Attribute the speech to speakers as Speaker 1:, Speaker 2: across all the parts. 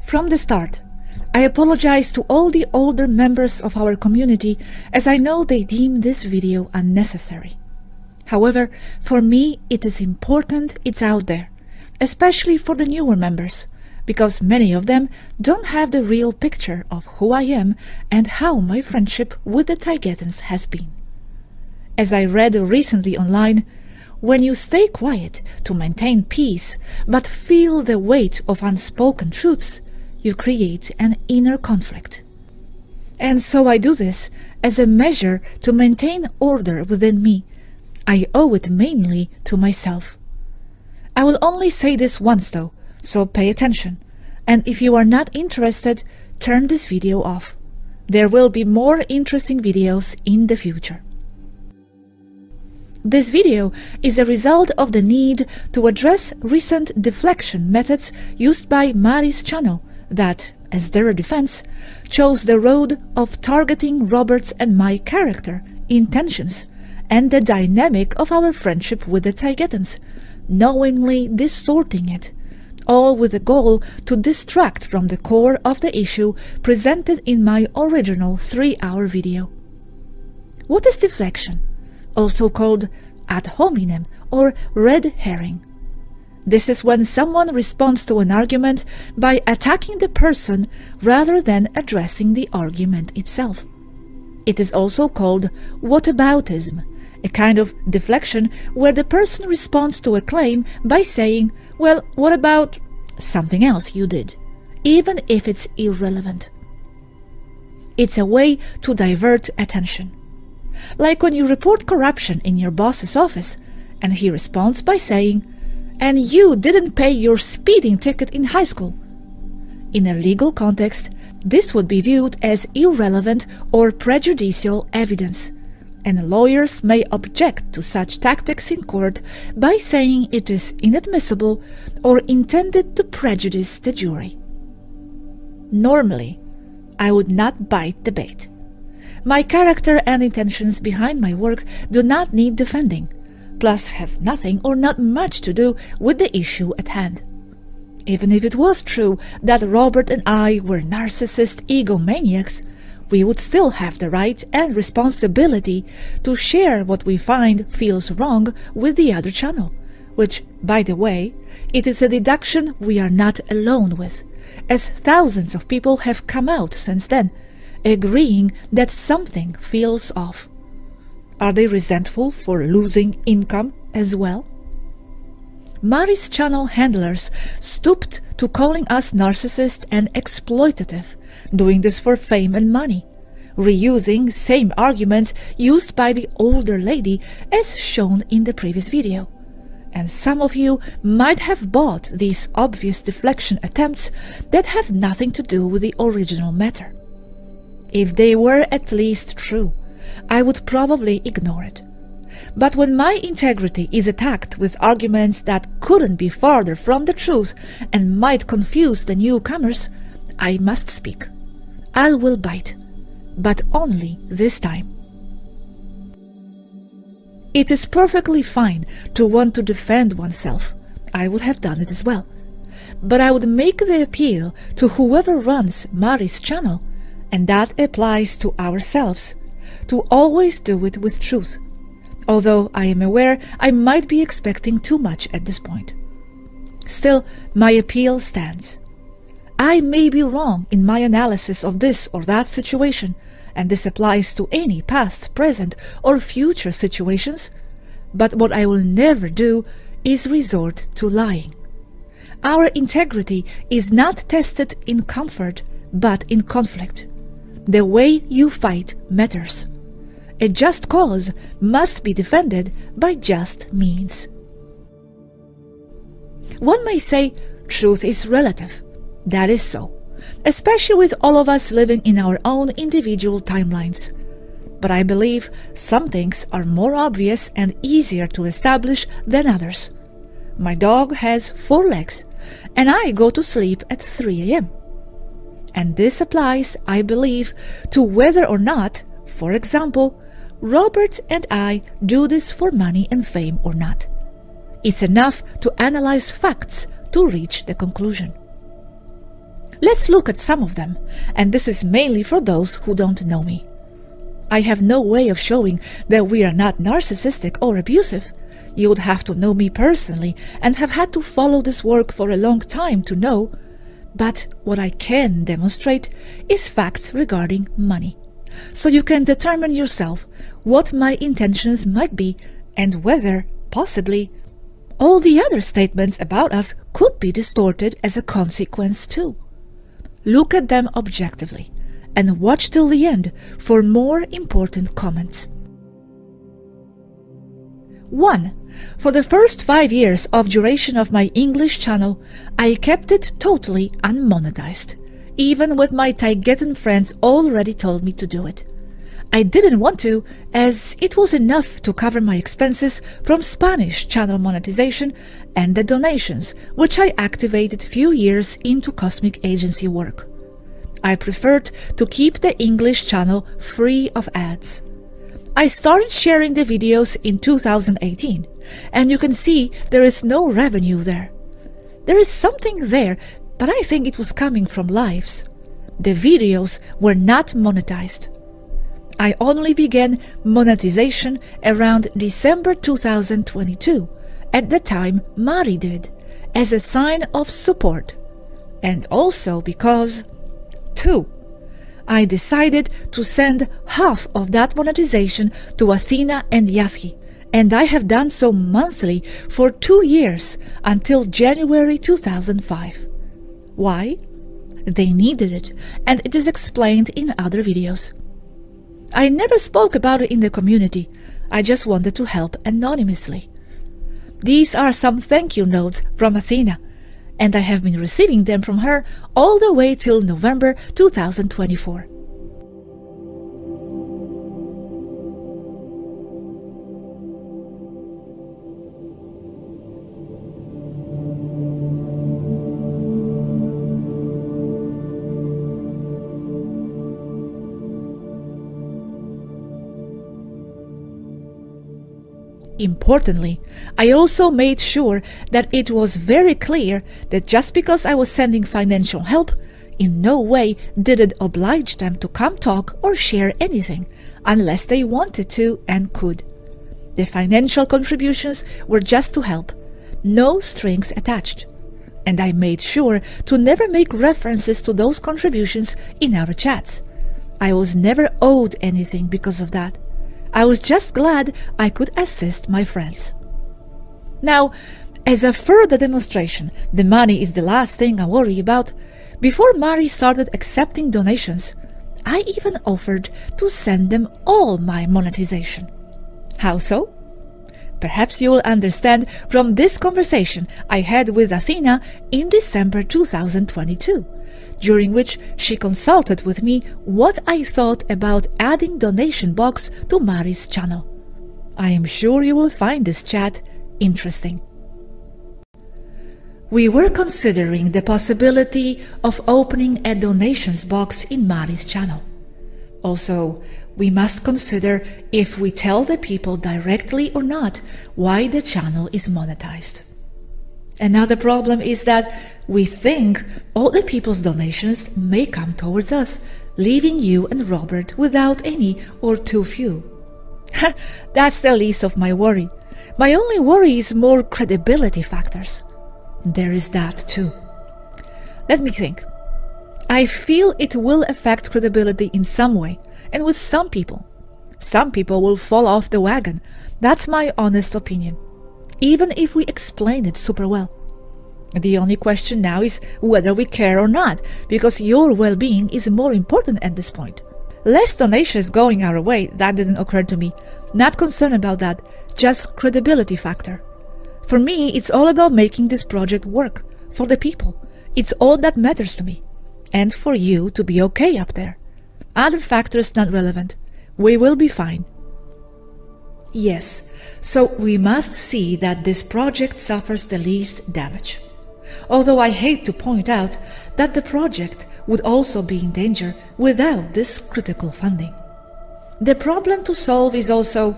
Speaker 1: From the start, I apologize to all the older members of our community, as I know they deem this video unnecessary. However, for me it is important it's out there, especially for the newer members, because many of them don't have the real picture of who I am and how my friendship with the Taigetans has been. As I read recently online, when you stay quiet to maintain peace but feel the weight of unspoken truths, you create an inner conflict. And so I do this as a measure to maintain order within me. I owe it mainly to myself. I will only say this once though, so pay attention. And if you are not interested, turn this video off. There will be more interesting videos in the future. This video is a result of the need to address recent deflection methods used by Mari's channel that, as their defense, chose the road of targeting Robert's and my character, intentions, and the dynamic of our friendship with the Taigetans, knowingly distorting it, all with the goal to distract from the core of the issue presented in my original 3-hour video. What is deflection? Also called ad hominem or red herring. This is when someone responds to an argument by attacking the person rather than addressing the argument itself. It is also called whataboutism, a kind of deflection where the person responds to a claim by saying, "Well, what about something else you did?" even if it's irrelevant. It's a way to divert attention. Like when you report corruption in your boss's office, and he responds by saying, "And you didn't pay your speeding ticket in high school." In a legal context, this would be viewed as irrelevant or prejudicial evidence, and lawyers may object to such tactics in court by saying it is inadmissible or intended to prejudice the jury. Normally, I would not bite the bait. My character and intentions behind my work do not need defending, plus have nothing or not much to do with the issue at hand. Even if it was true that Robert and I were narcissist egomaniacs, we would still have the right and responsibility to share what we find feels wrong with the other channel, which, by the way, it is a deduction we are not alone with, as thousands of people have come out since then, agreeing that something feels off. Are they resentful for losing income as well? Mari's channel handlers stooped to calling us narcissist and exploitative, doing this for fame and money, reusing same arguments used by the older lady as shown in the previous video. And some of you might have bought these obvious deflection attempts that have nothing to do with the original matter. If they were at least true, I would probably ignore it. But when my integrity is attacked with arguments that couldn't be farther from the truth and might confuse the newcomers, I must speak. I will bite, but only this time. It is perfectly fine to want to defend oneself. I would have done it as well. But I would make the appeal to whoever runs Mari's channel, and that applies to ourselves, to always do it with truth, although I am aware I might be expecting too much at this point. Still, my appeal stands. I may be wrong in my analysis of this or that situation, and this applies to any past, present, or future situations, but what I will never do is resort to lying. Our integrity is not tested in comfort, but in conflict. The way you fight matters. A just cause must be defended by just means. One may say truth is relative. That is so, especially with all of us living in our own individual timelines. But I believe some things are more obvious and easier to establish than others. My dog has 4 legs, and I go to sleep at 3 a.m. And this applies, I believe, to whether or not, for example, Robert and I do this for money and fame or not. It's enough to analyze facts to reach the conclusion. Let's look at some of them, and this is mainly for those who don't know me. I have no way of showing that we are not narcissistic or abusive. You would have to know me personally and have had to follow this work for a long time to know. But what I can demonstrate is facts regarding money, so you can determine yourself what my intentions might be and whether, possibly, all the other statements about us could be distorted as a consequence too. Look at them objectively and watch till the end for more important comments. 1. For the first 5 years of duration of my English channel, I kept it totally unmonetized, even when my Taigetan friends already told me to do it. I didn't want to, as it was enough to cover my expenses from Spanish channel monetization and the donations, which I activated few years into Cosmic Agency work. I preferred to keep the English channel free of ads. I started sharing the videos in 2018, and you can see there is no revenue there. There is something there, but I think it was coming from lives. The videos were not monetized. I only began monetization around December 2022, at the time Mari did, as a sign of support. And also because 2. I decided to send half of that monetization to Athena and Yaski, and I have done so monthly for 2 years until January 2005. Why? They needed it, and it is explained in other videos. I never spoke about it in the community. I just wanted to help anonymously. These are some thank you notes from Athena, and I have been receiving them from her all the way till November 2024. Importantly, I also made sure that it was very clear that just because I was sending financial help, in no way did it oblige them to come talk or share anything, unless they wanted to and could. The financial contributions were just to help, no strings attached. And I made sure to never make references to those contributions in our chats. I was never owed anything because of that. I was just glad I could assist my friends. Now, as a further demonstration, the money is the last thing I worry about. Before Mari started accepting donations, I even offered to send them all my monetization. How so? Perhaps you will understand from this conversation I had with Athena in December 2022. During which she consulted with me what I thought about adding donation box to Mari's channel. I am sure you will find this chat interesting. We were considering the possibility of opening a donations box in Mari's channel. Also, we must consider if we tell the people directly or not why the channel is monetized. Another problem is that we think all the people's donations may come towards us, leaving you and Robert without any or too few. That's the least of my worry. My only worry is more credibility factors. There is that too. Let me think. I feel it will affect credibility in some way, and with some people. Some people will fall off the wagon. That's my honest opinion, even if we explain it super well. The only question now is whether we care or not, because your well-being is more important at this point. Less donations going our way, that didn't occur to me. Not concerned about that, just credibility factor. For me, it's all about making this project work, for the people. It's all that matters to me. And for you to be okay up there. Other factors not relevant. We will be fine. Yes, so we must see that this project suffers the least damage. Although I hate to point out that the project would also be in danger without this critical funding. The problem to solve is also,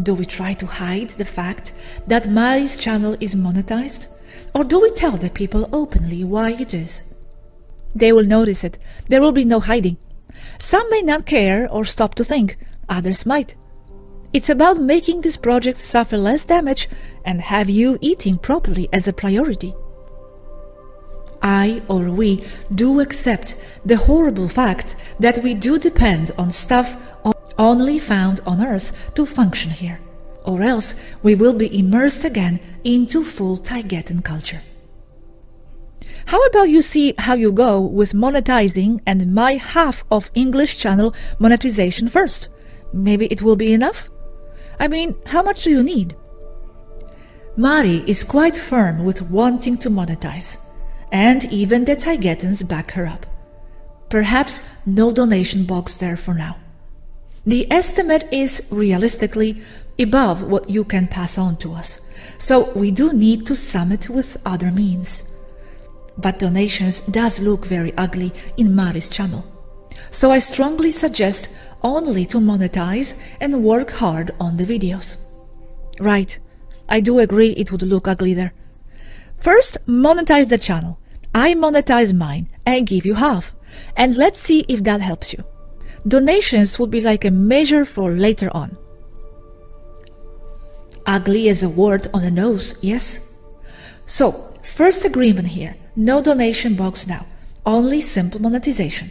Speaker 1: do we try to hide the fact that Mari's channel is monetized? Or do we tell the people openly why it is? They will notice it. There will be no hiding. Some may not care or stop to think. Others might. It's about making this project suffer less damage and have you eating properly as a priority. I or we do accept the horrible fact that we do depend on stuff only found on Earth to function here, or else we will be immersed again into full Taigetan culture. How about you see how you go with monetizing and my half of English channel monetization first? Maybe it will be enough? I mean, how much do you need? Mari is quite firm with wanting to monetize, and even the Taigetans back her up. Perhaps no donation box there for now. The estimate is realistically above what you can pass on to us, so we do need to sum it with other means. But donations does look very ugly in Mari's channel, so I strongly suggest only to monetize and work hard on the videos. Right, I do agree it would look ugly there. First, monetize the channel. I monetize mine and give you half, and let's see if that helps you. Donations would be like a measure for later on. Ugly is a word on the nose, yes? So, first agreement here, no donation box now, only simple monetization.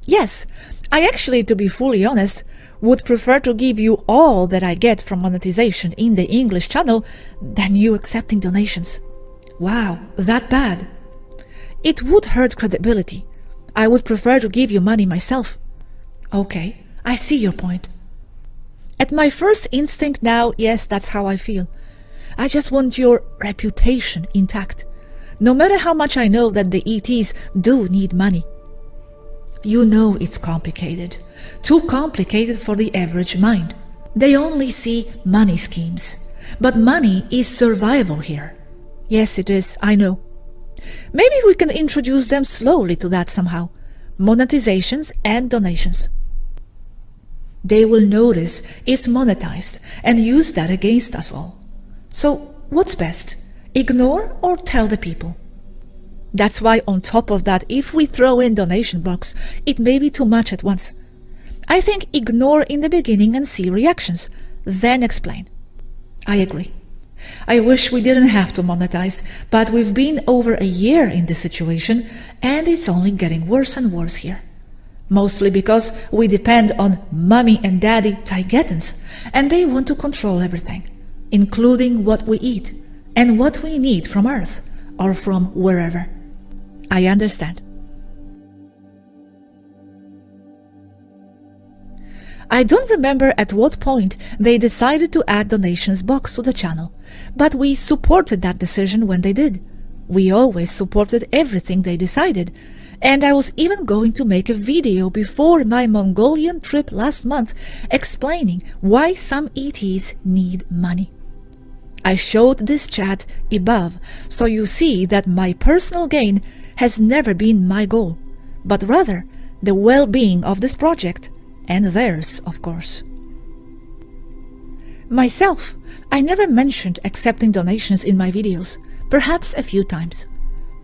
Speaker 1: Yes, I actually, to be fully honest, would prefer to give you all that I get from monetization in the English channel than you accepting donations. Wow, that bad? It would hurt credibility. I would prefer to give you money myself. Okay, I see your point. At my first instinct now, yes, that's how I feel. I just want your reputation intact, no matter how much I know that the ETs do need money. You know it's complicated, too complicated for the average mind. They only see money schemes, but money is survival here. Yes, it is, I know. Maybe we can introduce them slowly to that somehow. Monetizations and donations. They will notice it's monetized and use that against us all. So what's best? Ignore or tell the people? That's why on top of that, if we throw in donation box, it may be too much at once. I think ignore in the beginning and see reactions, then explain. I agree. I wish we didn't have to monetize, but we've been over a year in this situation and it's only getting worse and worse here. Mostly because we depend on mommy and daddy Taigetans and they want to control everything, including what we eat and what we need from Earth or from wherever. I understand. I don't remember at what point they decided to add donations box to the channel, but we supported that decision when they did. We always supported everything they decided, and I was even going to make a video before my Mongolian trip last month explaining why some ETs need money. I showed this chat above, so you see that my personal gain has never been my goal, but rather the well-being of this project, and theirs, of course. Myself, I never mentioned accepting donations in my videos, perhaps a few times.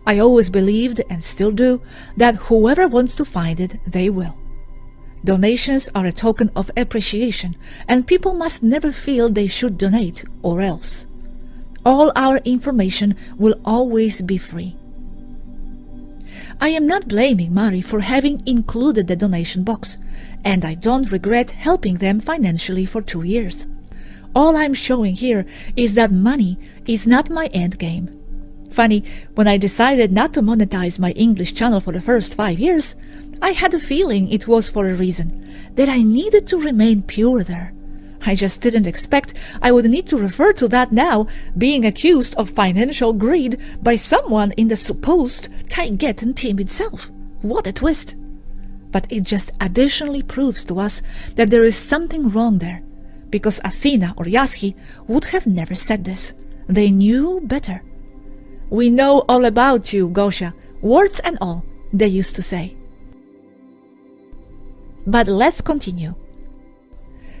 Speaker 1: I always believed, and still do, that whoever wants to find it, they will. Donations are a token of appreciation, and people must never feel they should donate, or else. All our information will always be free. I am not blaming Mari for having included the donation box, and I don't regret helping them financially for 2 years. All I'm showing here is that money is not my end game. Funny, when I decided not to monetize my English channel for the first 5 years, I had a feeling it was for a reason, that I needed to remain pure there. I just didn't expect I would need to refer to that now, being accused of financial greed by someone in the supposed Taigetan team itself. What a twist! But it just additionally proves to us that there is something wrong there, because Athena or Yashi would have never said this. They knew better. We know all about you, Gosia, warts and all, they used to say. But let's continue.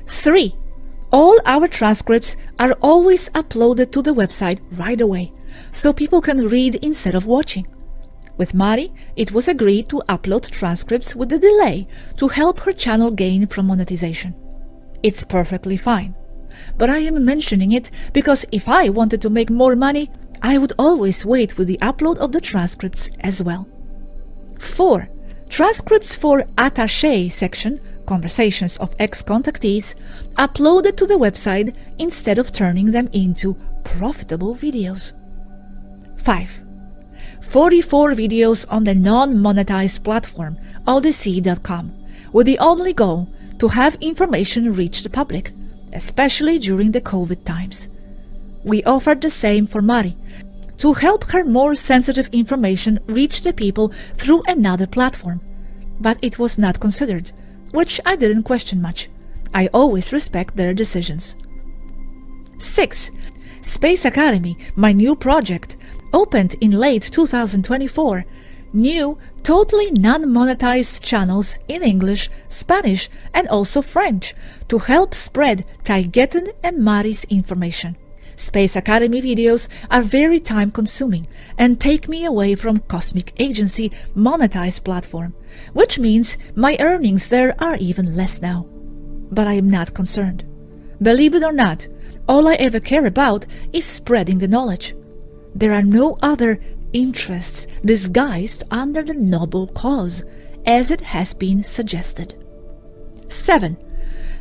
Speaker 1: 3. All our transcripts are always uploaded to the website right away, so people can read instead of watching. With Mari, it was agreed to upload transcripts with a delay to help her channel gain from monetization. It's perfectly fine. But I am mentioning it because if I wanted to make more money, I would always wait with the upload of the transcripts as well. 4. Transcripts for attaché section, conversations of ex-contactees, uploaded to the website instead of turning them into profitable videos. 5. 44 videos on the non-monetized platform Odyssey.com with the only goal to have information reach the public, especially during the COVID times. We offered the same for Mari, to help her more sensitive information reach the people through another platform. But it was not considered, which I didn't question much. I always respect their decisions. 6. Space Academy, my new project, opened in late 2024. New, totally non-monetized channels in English, Spanish, and also French to help spread Taigetan and Mari's information. Space Academy videos are very time-consuming and take me away from Cosmic Agency monetized platform, which means my earnings there are even less now. But I am not concerned. Believe it or not, all I ever care about is spreading the knowledge. There are no other interests disguised under the noble cause, as it has been suggested. 7.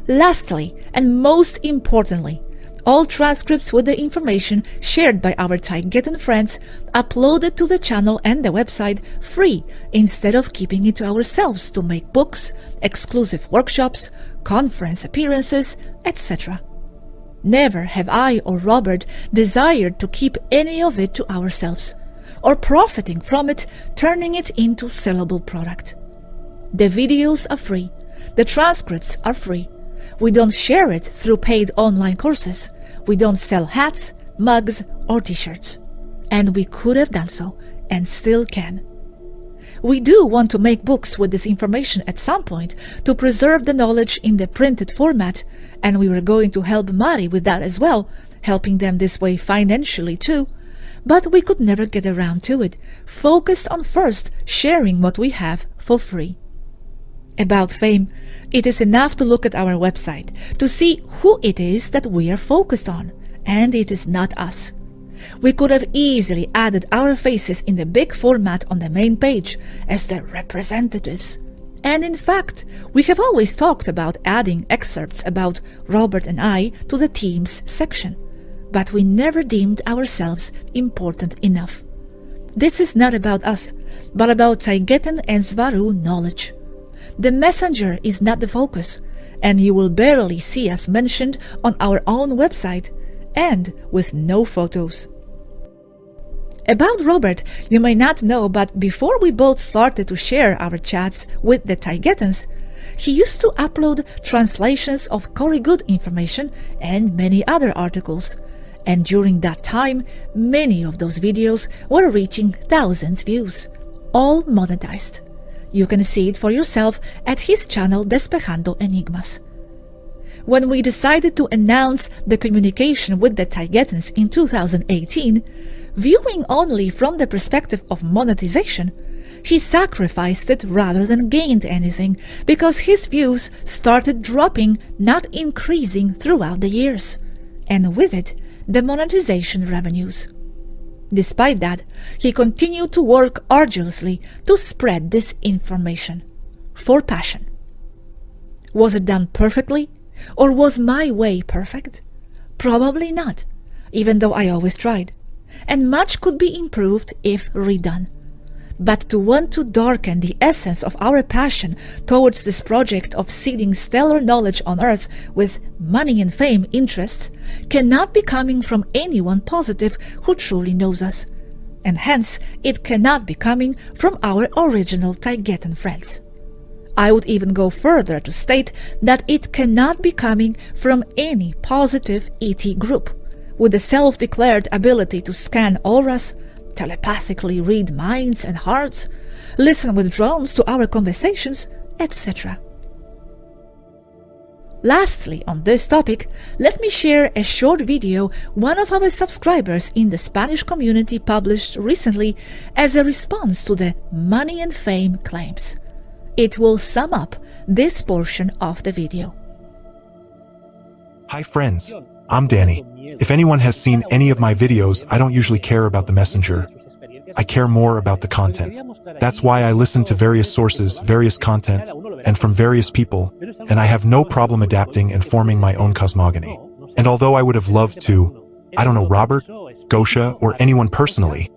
Speaker 1: Lastly, and most importantly, all transcripts with the information shared by our Taigetan friends uploaded to the channel and the website free instead of keeping it to ourselves to make books, exclusive workshops, conference appearances, etc. Never have I or Robert desired to keep any of it to ourselves, or profiting from it, turning it into sellable product. The videos are free, the transcripts are free. We don't share it through paid online courses. We don't sell hats, mugs, or t-shirts. And we could have done so, and still can. We do want to make books with this information at some point to preserve the knowledge in the printed format, and we were going to help Mari with that as well, helping them this way financially too. But we could never get around to it, focused on first sharing what we have for free. About fame, it is enough to look at our website to see who it is that we are focused on, and it is not us. We could have easily added our faces in the big format on the main page as the representatives. And in fact, we have always talked about adding excerpts about Robert and I to the teams section, but we never deemed ourselves important enough. This is not about us, but about Taigetan and Svaru knowledge. The messenger is not the focus, and you will barely see us mentioned on our own website, and with no photos. About Robert, you may not know, but before we both started to share our chats with the Taigetans, he used to upload translations of Cory Good information and many other articles, and during that time, many of those videos were reaching thousands of views, all monetized. You can see it for yourself at his channel Despejando Enigmas. When we decided to announce the communication with the Taigetans in 2018, viewing only from the perspective of monetization, he sacrificed it rather than gained anything because his views started dropping, not increasing throughout the years, and with it, the monetization revenues. Despite that, he continued to work arduously to spread this information, for passion. Was it done perfectly? Or was my way perfect? Probably not, even though I always tried, and much could be improved if redone. But to want to darken the essence of our passion towards this project of seeding stellar knowledge on Earth with money and fame interests cannot be coming from anyone positive who truly knows us, and hence it cannot be coming from our original Taigetan friends. I would even go further to state that it cannot be coming from any positive ET group with the self-declared ability to scan auras, telepathically read minds and hearts, listen with drones to our conversations, etc. Lastly, on this topic, let me share a short video one of our subscribers in the Spanish community published recently as a response to the money and fame claims. It will sum up this portion of the video.
Speaker 2: Hi friends, I'm Danny. If anyone has seen any of my videos, I don't usually care about the messenger. I care more about the content. That's why I listen to various sources, various content, and from various people, and I have no problem adapting and forming my own cosmogony. And although I would have loved to, I don't know, Robert, Gosia, or anyone personally,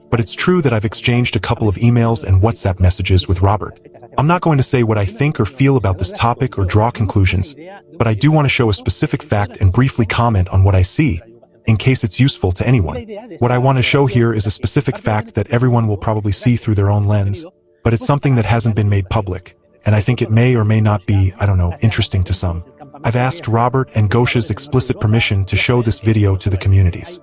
Speaker 2: but it's true that I've exchanged a couple of emails and WhatsApp messages with Robert. I'm not going to say what I think or feel about this topic or draw conclusions, but I do want to show a specific fact and briefly comment on what I see, in case it's useful to anyone. What I want to show here is a specific fact that everyone will probably see through their own lens, but it's something that hasn't been made public, and I think it may or may not be, I don't know, interesting to some. I've asked Robert and Gosia's explicit permission to show this video to the communities.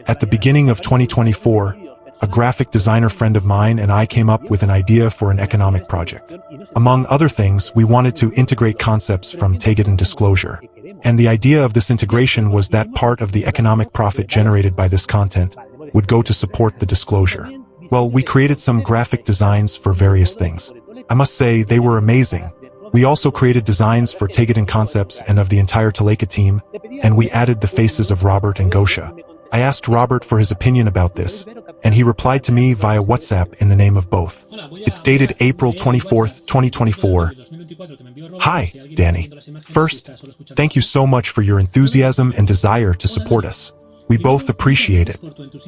Speaker 2: At the beginning of 2024, a graphic designer friend of mine and I came up with an idea for an economic project. Among other things, we wanted to integrate concepts from Teget and disclosure. And the idea of this integration was that part of the economic profit generated by this content would go to support the disclosure. Well, we created some graphic designs for various things. I must say they were amazing. We also created designs for Teget and concepts and of the entire Taleka team, and we added the faces of Robert and Gosia. I asked Robert for his opinion about this, and he replied to me via WhatsApp in the name of both. It's dated April 24th, 2024. Hi, Danny. First, thank you so much for your enthusiasm and desire to support us. We both appreciate it.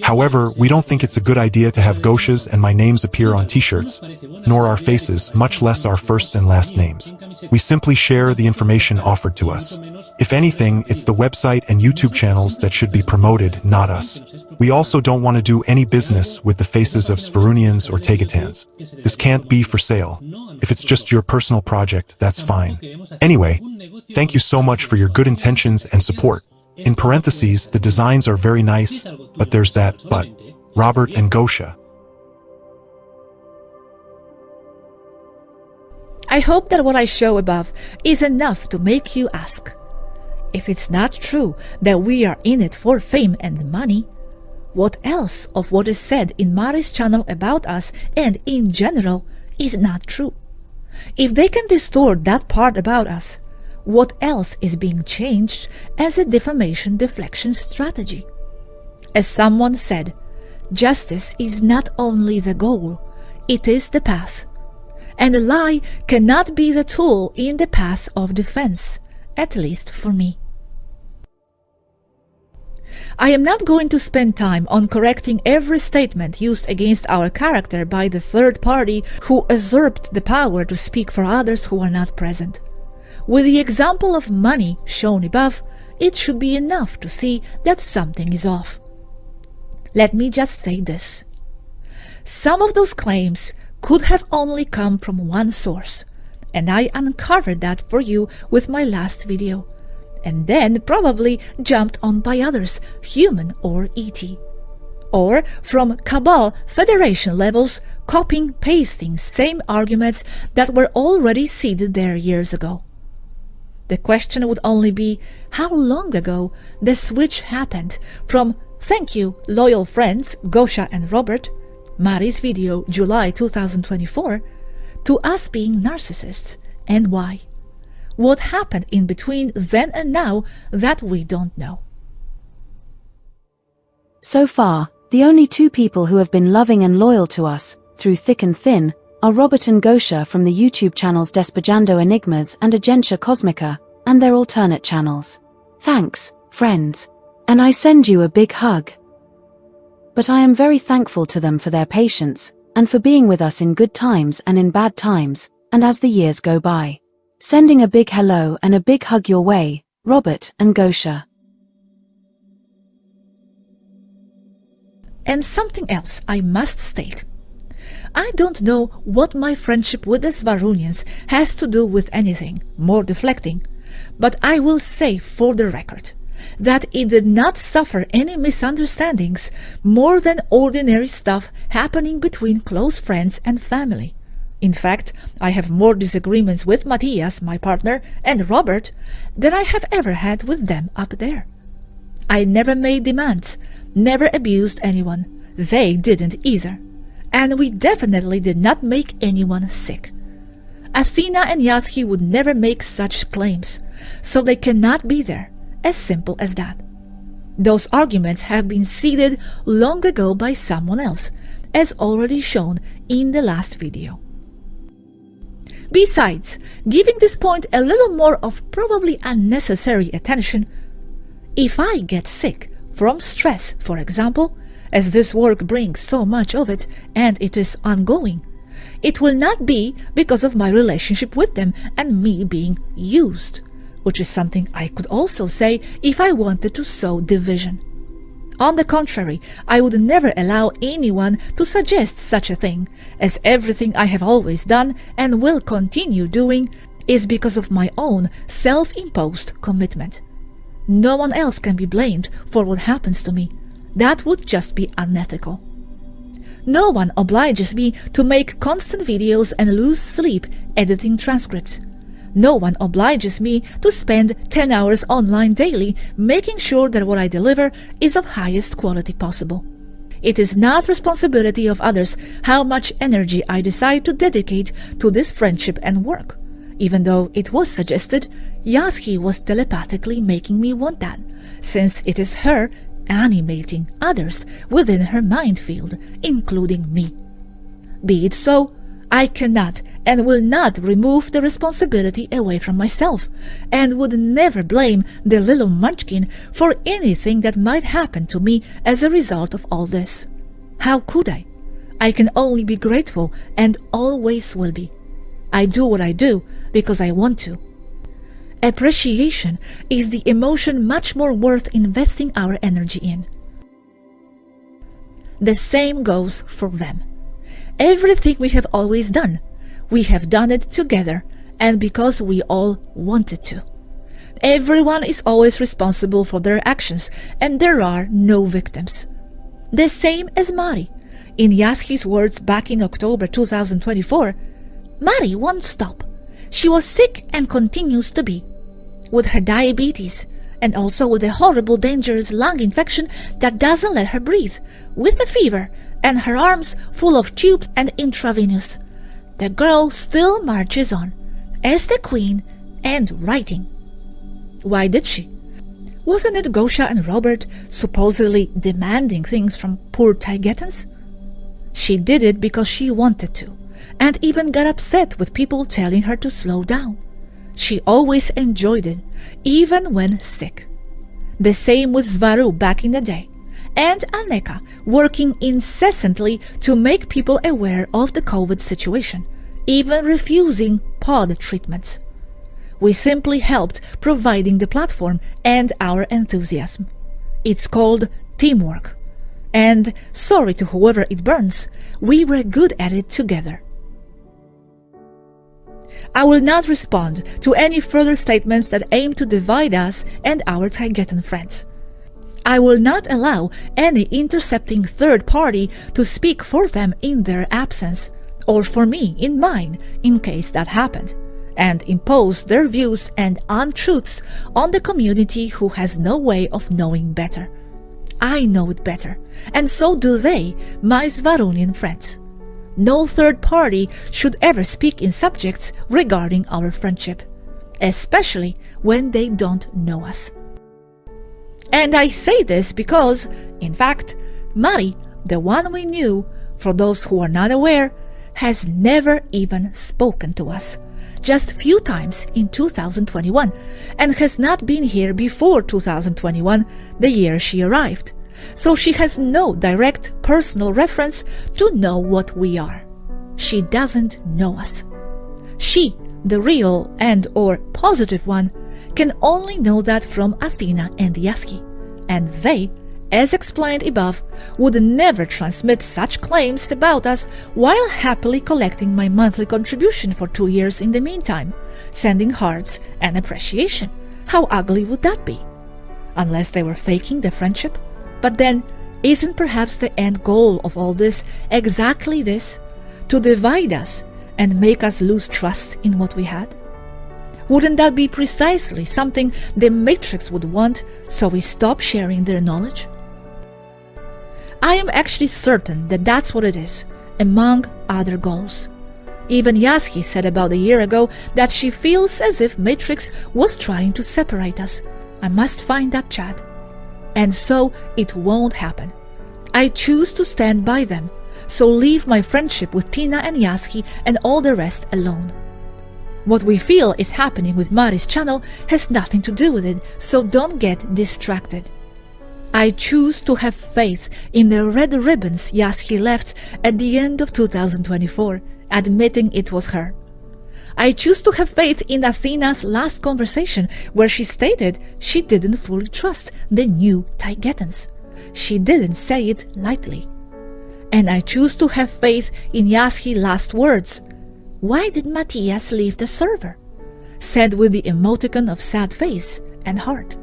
Speaker 2: However, we don't think it's a good idea to have Gosia's and my names appear on t-shirts, nor our faces, much less our first and last names. We simply share the information offered to us. If anything, it's the website and YouTube channels that should be promoted, not us. We also don't want to do any business with the faces of Sverunians or Tegetans. This can't be for sale. If it's just your personal project, that's fine. Anyway, thank you so much for your good intentions and support. In parentheses, the designs are very nice, but there's that but. Robert and Gosia.
Speaker 1: I hope that what I show above is enough to make you ask. If it's not true that we are in it for fame and money, what else of what is said in Mari's channel about us and in general is not true? If they can distort that part about us, what else is being changed as a defamation deflection strategy? As someone said, justice is not only the goal, it is the path. And a lie cannot be the tool in the path of defense, at least for me. I am not going to spend time on correcting every statement used against our character by the third party who usurped the power to speak for others who are not present. With the example of money shown above, it should be enough to see that something is off. Let me just say this. Some of those claims could have only come from one source, and I uncovered that for you with my last video, and then probably jumped on by others, human or ET. Or from cabal federation levels, copying, pasting same arguments that were already seeded there years ago. The question would only be how long ago the switch happened from "Thank you, loyal friends, Gosia and Robert," Mari's video, July 2024, to us being narcissists, and why. What happened in between then and now that we don't know.
Speaker 3: So far, the only two people who have been loving and loyal to us, through thick and thin, are Robert and Gosia from the YouTube channels Despejando Enigmas and Agentia Cosmica, and their alternate channels. Thanks, friends. And I send you a big hug. But I am very thankful to them for their patience, and for being with us in good times and in bad times, and as the years go by. Sending a big hello and a big hug your way, Robert and Gosia.
Speaker 1: And something else I must state. I don't know what my friendship with the Sverunians has to do with anything more deflecting, but I will say for the record that it did not suffer any misunderstandings more than ordinary stuff happening between close friends and family. In fact, I have more disagreements with Matthias, my partner, and Robert than I have ever had with them up there. I never made demands, never abused anyone. They didn't either. And we definitely did not make anyone sick. Athena and Yaski would never make such claims, so they cannot be there. As simple as that. Those arguments have been seeded long ago by someone else, as already shown in the last video. Besides, giving this point a little more of probably unnecessary attention, if I get sick from stress, for example, as this work brings so much of it and it is ongoing, it will not be because of my relationship with them and me being used, which is something I could also say if I wanted to sow division. On the contrary, I would never allow anyone to suggest such a thing, as everything I have always done and will continue doing is because of my own self-imposed commitment. No one else can be blamed for what happens to me. That would just be unethical. No one obliges me to make constant videos and lose sleep editing transcripts. No one obliges me to spend 10 hours online daily making sure that what I deliver is of highest quality possible. It is not responsibility of others how much energy I decide to dedicate to this friendship and work. Even though it was suggested, Yaski was telepathically making me want that, since it is her animating others within her mind field, including me. Be it so, I cannot and will not remove the responsibility away from myself, and would never blame the little munchkin for anything that might happen to me as a result of all this. How could I? I can only be grateful and always will be. I do what I do because I want to. Appreciation is the emotion much more worth investing our energy in. The same goes for them. Everything we have always done, we have done it together and because we all wanted to. Everyone is always responsible for their actions and there are no victims. The same as Mari. In Yaski's words back in October 2024, Mari won't stop. She was sick and continues to be. With her diabetes and also with a horrible dangerous lung infection that doesn't let her breathe, with a fever and her arms full of tubes and intravenous. The girl still marches on, as the queen and writing. Why did she? Wasn't it Gosia and Robert supposedly demanding things from poor Taigetans? She did it because she wanted to, and even got upset with people telling her to slow down. She always enjoyed it, even when sick. The same with Svaru back in the day, and Aneka working incessantly to make people aware of the COVID situation, even refusing pod treatments. We simply helped providing the platform and our enthusiasm. It's called teamwork. And sorry to whoever it burns, we were good at it together. I will not respond to any further statements that aim to divide us and our Taigetan friends. I will not allow any intercepting third party to speak for them in their absence, or for me in mine in case that happened, and impose their views and untruths on the community who has no way of knowing better. I know it better, and so do they, my Svarunian friends. No third party should ever speak in subjects regarding our friendship, especially when they don't know us. And I say this because, in fact, Mari, the one we knew, for those who are not aware, has never even spoken to us, just few times in 2021, and has not been here before 2021, the year she arrived. So she has no direct personal reference to know what we are. She doesn't know us. She, the real and or positive one, can only know that from Athena and Yaski, and they, as explained above, would never transmit such claims about us while happily collecting my monthly contribution for 2 years in the meantime, sending hearts and appreciation. How ugly would that be? Unless they were faking the friendship? But then, isn't perhaps the end goal of all this exactly this? To divide us and make us lose trust in what we had? Wouldn't that be precisely something the Matrix would want, so we stop sharing their knowledge? I am actually certain that that's what it is, among other goals. Even Yasky said about a year ago that she feels as if Matrix was trying to separate us. I must find that chat. And so it won't happen. I choose to stand by them, so leave my friendship with Tina and Yasky and all the rest alone. What we feel is happening with Mari's channel has nothing to do with it, so don't get distracted. I choose to have faith in the red ribbons Yasky left at the end of 2024, admitting it was her. I choose to have faith in Athena's last conversation, where she stated she didn't fully trust the new Taigetans. She didn't say it lightly. And I choose to have faith in Yasky's last words. "Why did Matthias leave the server?" said with the emoticon of sad face and heart.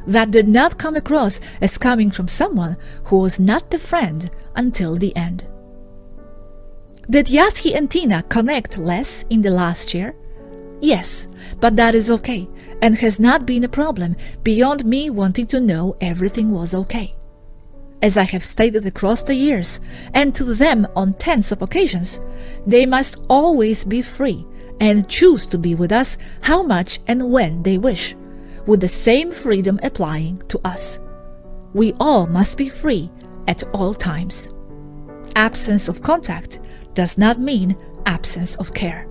Speaker 1: That did not come across as coming from someone who was not the friend until the end. Did Yasky and Tina connect less in the last year? Yes, but that is okay, and has not been a problem beyond me wanting to know everything was okay. As I have stated across the years, and to them on tens of occasions, they must always be free and choose to be with us how much and when they wish, with the same freedom applying to us. We all must be free at all times. Absence of contact does not mean absence of care.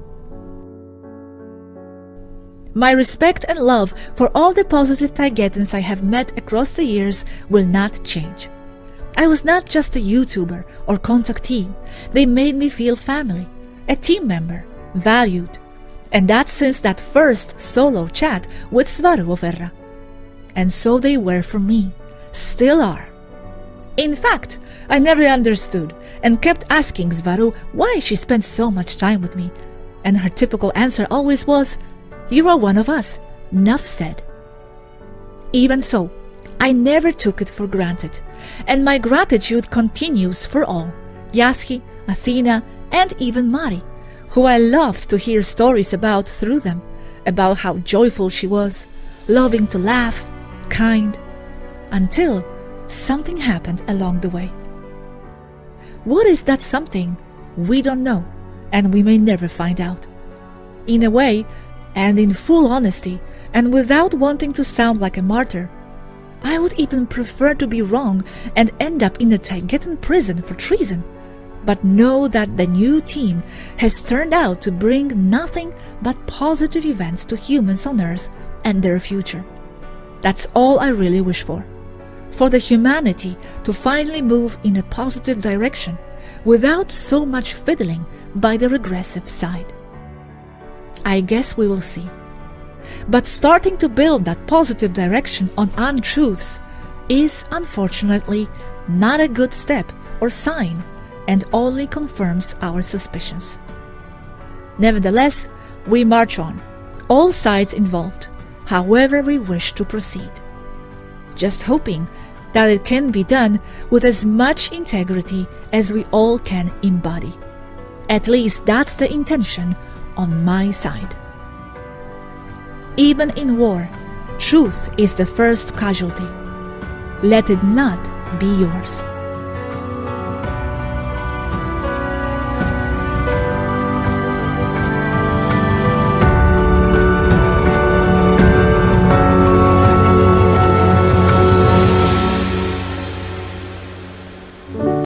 Speaker 1: My respect and love for all the positive Taigetans I have met across the years will not change. I was not just a YouTuber or contactee. They made me feel family, a team member, valued. And that's since that first solo chat with Svaruoferra. And so they were for me, still are. In fact, I never understood and kept asking Svaru why she spent so much time with me. And her typical answer always was, "You are one of us, enough said." Even so, I never took it for granted, and my gratitude continues for all, Yasky, Athena, and even Mari, who I loved to hear stories about through them, about how joyful she was, loving to laugh, kind, until something happened along the way. What is that something? We don't know, and we may never find out. In a way, and in full honesty, and without wanting to sound like a martyr, I would even prefer to be wrong and end up in a Taigetan prison for treason, but know that the new team has turned out to bring nothing but positive events to humans on Earth and their future. That's all I really wish for the humanity to finally move in a positive direction without so much fiddling by the regressive side. I guess we will see. But starting to build that positive direction on untruths is, unfortunately, not a good step or sign, and only confirms our suspicions. Nevertheless, we march on, all sides involved, however we wish to proceed. Just hoping that it can be done with as much integrity as we all can embody. At least that's the intention on my side. Even in war, truth is the first casualty. Let it not be yours.